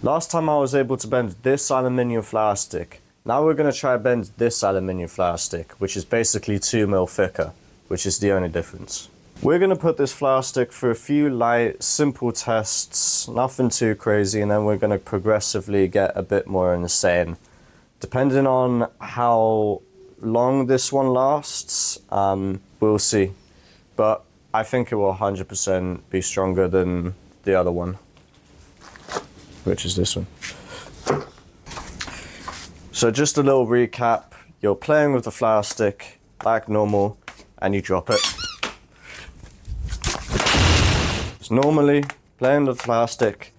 Last time I was able to bend this aluminium flower stick. Now we're going to try bend this aluminium flower stick, which is basically 2mm thicker, which is the only difference. We're going to put this flower stick through a few light, simple tests, nothing too crazy, and then we're going to progressively get a bit more insane. Depending on how long this one lasts, we'll see. But I think it will 100% be stronger than the other one, which is this one. So just a little recap, you're playing with the flower stick like normal and you drop it. It's normally playing with the flower stick.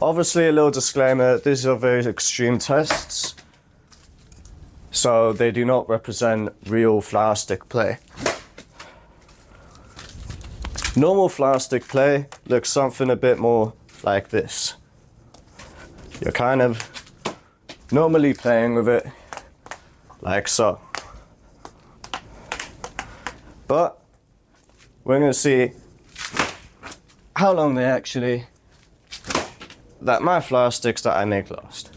Obviously a little disclaimer, these are very extreme tests, so they do not represent real flower stick play. Normal flower stick play looks something a bit more like this. You're kind of normally playing with it like so. But we're going to see how long that my flower sticks that I make last.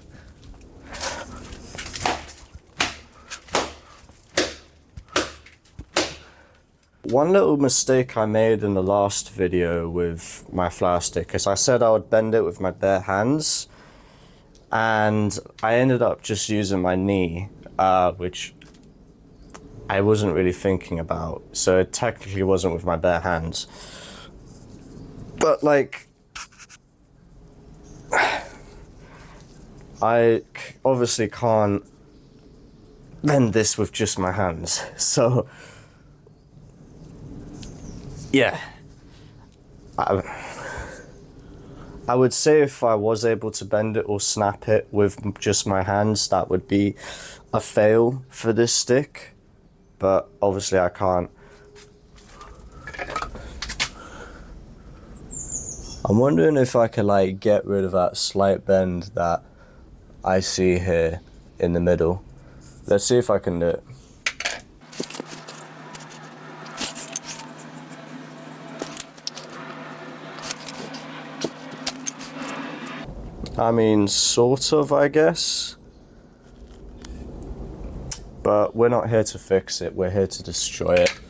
One little mistake I made in the last video with my flower stick is I said I would bend it with my bare hands, and I ended up just using my knee, which I wasn't really thinking about, so it technically wasn't with my bare hands. But like, I obviously can't bend this with just my hands, so yeah. I would say if I was able to bend it or snap it with just my hands, that would be a fail for this stick, but obviously I can't. I'm wondering if I could like get rid of that slight bend that I see here in the middle. Let's see if I can do it. I mean, sort of, I guess. But we're not here to fix it, we're here to destroy it.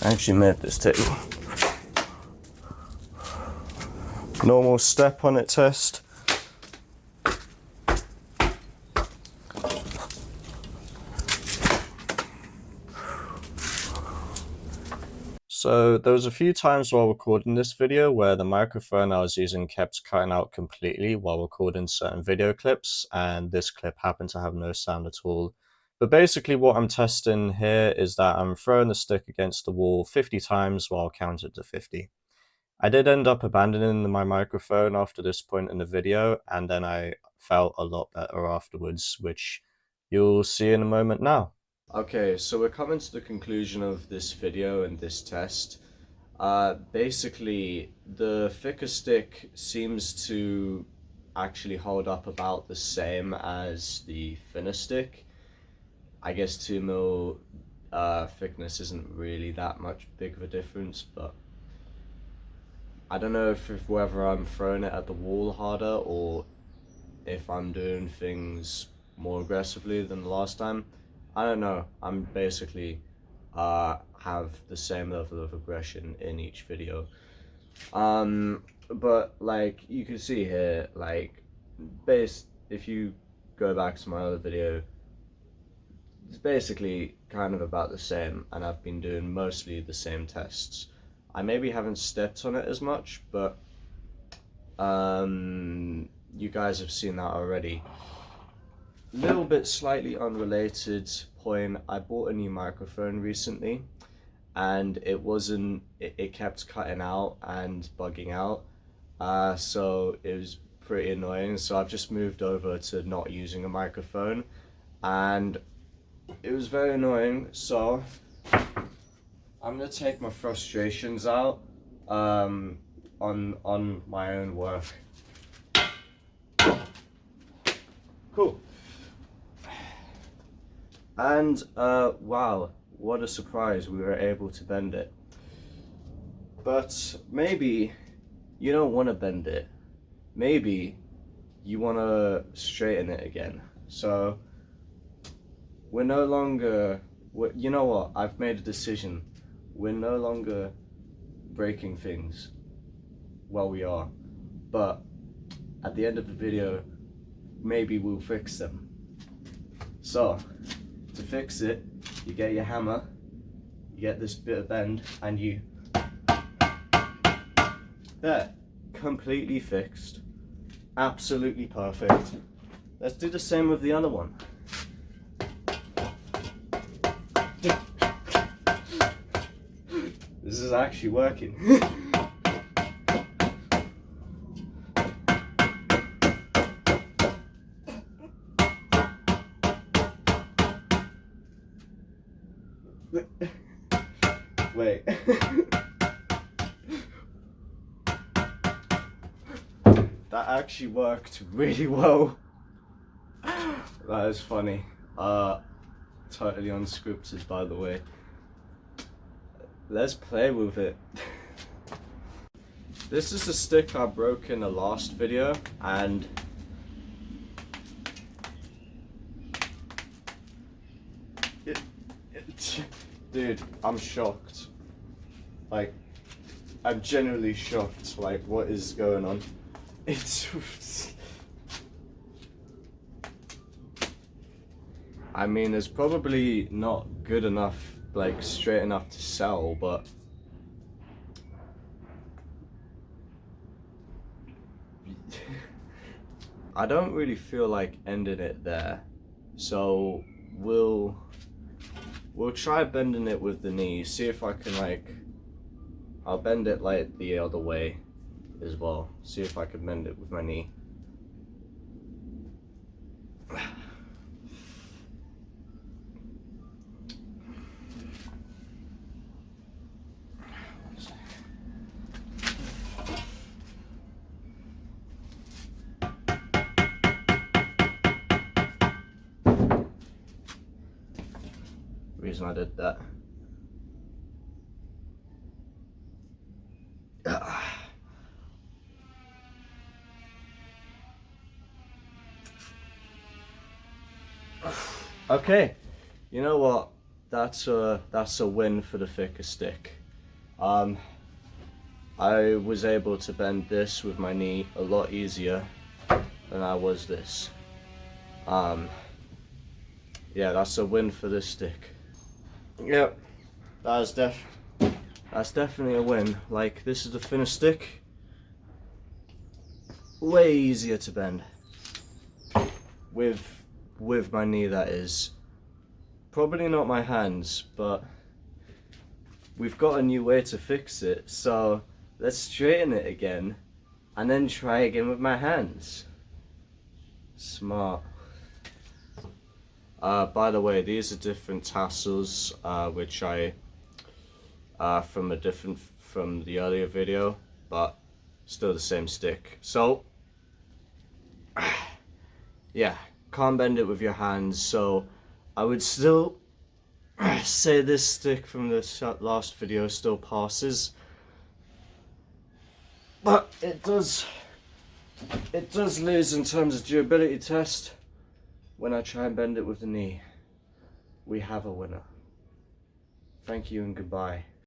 I actually made this table. Normal step on it test. So there was a few times while recording this video where the microphone I was using kept cutting out completely while recording certain video clips, and this clip happened to have no sound at all. But basically what I'm testing here is that I'm throwing the stick against the wall 50 times while counting to 50. I did end up abandoning my microphone after this point in the video, and then I felt a lot better afterwards, which you'll see in a moment now. Okay, so we're coming to the conclusion of this video and this test. Basically, the thicker stick seems to actually hold up about the same as the thinner stick. I guess 2mm thickness isn't really that much big of a difference, but I don't know if whether I'm throwing it at the wall harder or if I'm doing things more aggressively than the last time. I don't know. I'm basically have the same level of aggression in each video. But like you can see here, like if you go back to my other video, it's basically kind of about the same, and I've been doing mostly the same tests. I maybe haven't stepped on it as much, but you guys have seen that already. Little bit slightly unrelated point, I bought a new microphone recently, and it kept cutting out and bugging out, so it was pretty annoying. So I've just moved over to not using a microphone, and it was very annoying. So I'm gonna take my frustrations out on my own work. Cool. And wow, what a surprise, we were able to bend it. But maybe you don't want to bend it. Maybe you want to straighten it again. So we're no longer, you know what, I've made a decision. We're no longer breaking things. Well, we are, but at the end of the video, maybe we'll fix them. So to fix it, you get your hammer, you get this bit of bend, and you, there, completely fixed, absolutely perfect. Let's do the same with the other one. This is actually working. Wait. That actually worked really well. That is funny. Totally unscripted, by the way. Let's play with it. This is a stick I broke in the last video, and dude, I'm shocked. Like, I'm genuinely shocked. Like, what is going on? It's I mean, it's probably not good enough, like straight enough to sell, but I don't really feel like ending it there. So we'll try bending it with the knee, see if I can, like, I'll bend it like the other way as well, see if I can bend it with my knee. Reason I did that. Okay, you know what? That's a win for the thicker stick. I was able to bend this with my knee a lot easier than I was this. Yeah, that's a win for this stick. Yep, that's definitely a win. Like, this is the thinner stick, way easier to bend with my knee, that is. Probably not my hands, but we've got a new way to fix it, so let's straighten it again and then try again with my hands. Smart. By the way, these are different tassels, which I from the earlier video, but still the same stick. So yeah, can't bend it with your hands, so I would still say this stick from the last video still passes, but it does lose in terms of durability test when I try and bend it with the knee. We have a winner. Thank you and goodbye.